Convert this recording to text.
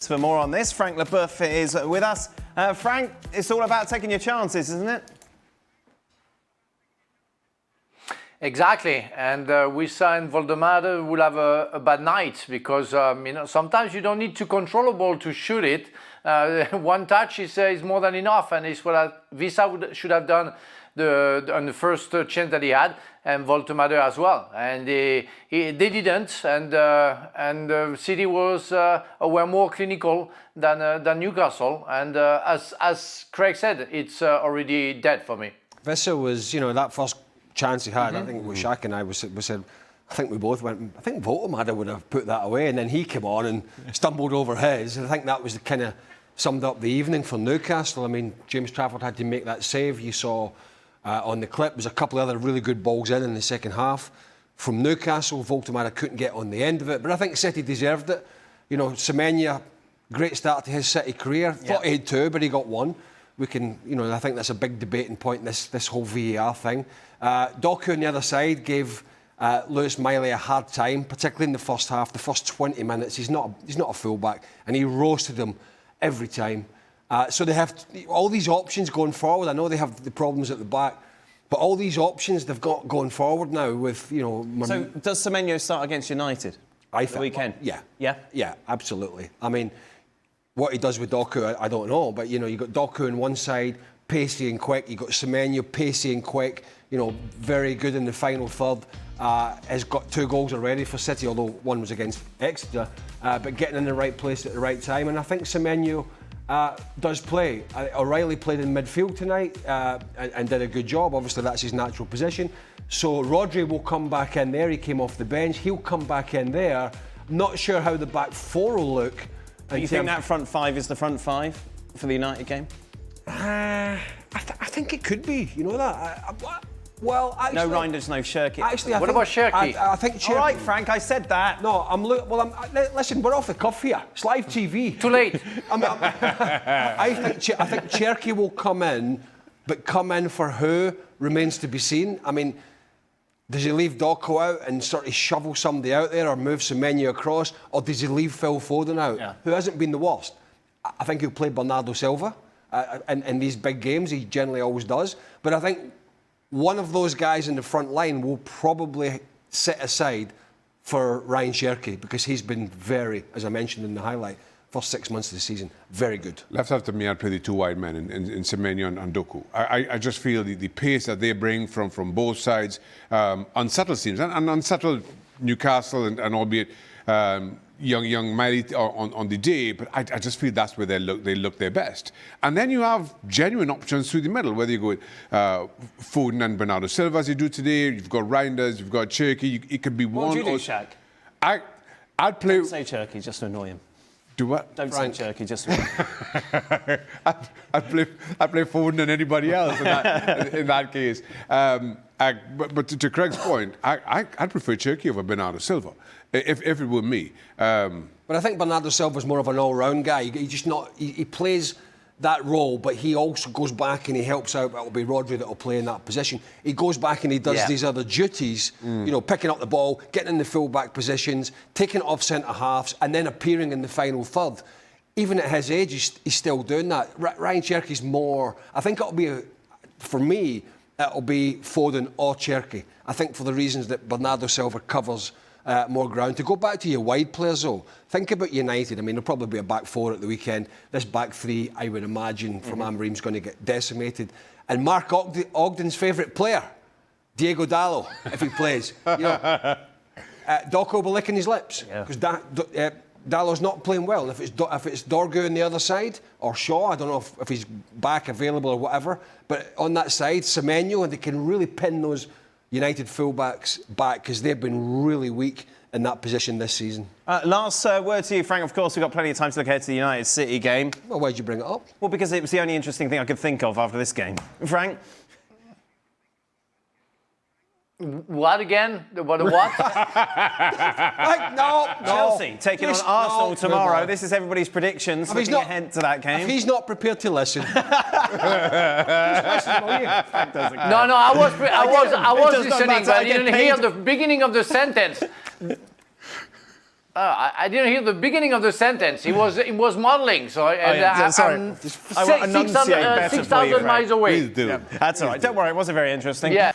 For more on this, Frank Leboeuf is with us. Frank, it's all about taking your chances, isn't it? Exactly, and we saw in Voldemade will have a bad night because sometimes you don't need to control a ball to shoot it. One touch is more than enough, and it's what Visa should have done on the first chance that he had, and Voldemade as well. And they didn't, and City were more clinical than Newcastle. And as Craig said, it's already dead for me. Visa was, that first chance he had, I think with Shaka and I said, I think we both went, I think Voldemade would have put that away, and then he came on and stumbled over his, and I think that was the kind of summed up the evening for Newcastle. I mean, James Trafford had to make that save. You saw on the clip, there's a couple of other really good balls in the second half from Newcastle. Voldemade couldn't get on the end of it, but I think City deserved it. Semenyo, great start to his City career. Thought he had two, but he got one. We can, I think that's a big debating point, this whole VAR thing. Doku on the other side gave Lewis Miley a hard time, particularly in the first half, the first 20 minutes. He's not a fullback, and he roasted them every time. So they have all these options going forward. I know they have the problems at the back, but all these options they've got going forward now with, So does Semenyo start against United? I think. Weekend? Yeah, absolutely. I mean, what he does with Doku, I don't know, but you've got Doku on one side, pacey and quick. You've got Semenyo, pacey and quick. Very good in the final third. Has got 2 goals already for City, although one was against Exeter. But getting in the right place at the right time, and I think Semenyo does play. O'Reilly played in midfield tonight and did a good job. Obviously, that's his natural position. So Rodri will come back in there. He came off the bench. He'll come back in there. Not sure how the back four will look. Do you think that front five is the front five for the United game? I think it could be. You know that? Well, actually, no Reinders, no Cherki. Actually, what about Cherki? I think Cherki. All right, Frank, I said that. No, listen, we're off the cuff here. It's live TV. Too late. I think Cherki will come in, but come in for who remains to be seen. I mean, does he leave Doku out and sort of shovel somebody out there, or move Semenyo across, or does he leave Phil Foden out, who hasn't been the worst? I think he'll play Bernardo Silva in these big games. He generally always does. But I think one of those guys in the front line will probably sit aside for Ryan Cherki, because he's been very, as I mentioned in the highlight, first 6 months of the season, very good. Left after me, I'd play the 2 wide men in Semenyo and Doku. I just feel the pace that they bring from both sides, unsettled teams, and unsettled Newcastle, and albeit young Miley on the day, but I just feel that's where they look their best. And then you have genuine options through the middle, whether you go with Foden and Bernardo Silva as you do today. You've got Reinders, you've got Cherki. It could be one. What would you do, Shaq? I'd play. Don't say Cherki just to annoy him. Do what? Don't say Cherki just to annoy him. I'd play Foden than anybody else in that case. But to Craig's point, I'd prefer Cherki over Bernardo Silva, if it were me. But I think Bernardo Silva's more of an all-round guy. He plays that role, but he also goes back and he helps out. It'll be Rodri that'll play in that position. He goes back and he does these other duties, picking up the ball, getting in the full-back positions, taking it off centre-halves, and then appearing in the final third. Even at his age, he's still doing that. Ryan Cherki's more... I think it'll be, for me, it'll be Foden or Cherki. I think for the reasons that Bernardo Silva covers more ground. To go back to your wide players, though, think about United. I mean, there'll probably be a back four at the weekend. This back three, I would imagine, from Amorim's going to get decimated. And Mark Ogden's favourite player, Diego Dallo, if he plays. Doku will be licking his lips, because Dallo's not playing well. And if it's Dorgu on the other side, or Shaw, I don't know if he's back available or whatever, but on that side, Semenyo, and they can really pin those United fullbacks back, because they've been really weak in that position this season. Last word to you, Frank. Of course, we've got plenty of time to look ahead to the United City game. Well, why'd you bring it up? Well, because it was the only interesting thing I could think of after this game. Frank? What again? What? No. Chelsea taking on Arsenal tomorrow. This is everybody's predictions. Looking ahead to that game. If he's not prepared to listen, No, I was listening, but I didn't hear the beginning of the sentence. I didn't hear the beginning of the sentence. He was modelling, so sorry. I'm I will enunciate better for you, 6,000 Frank. miles away. Please do. That's all right. Don't worry, it wasn't very interesting. Yeah.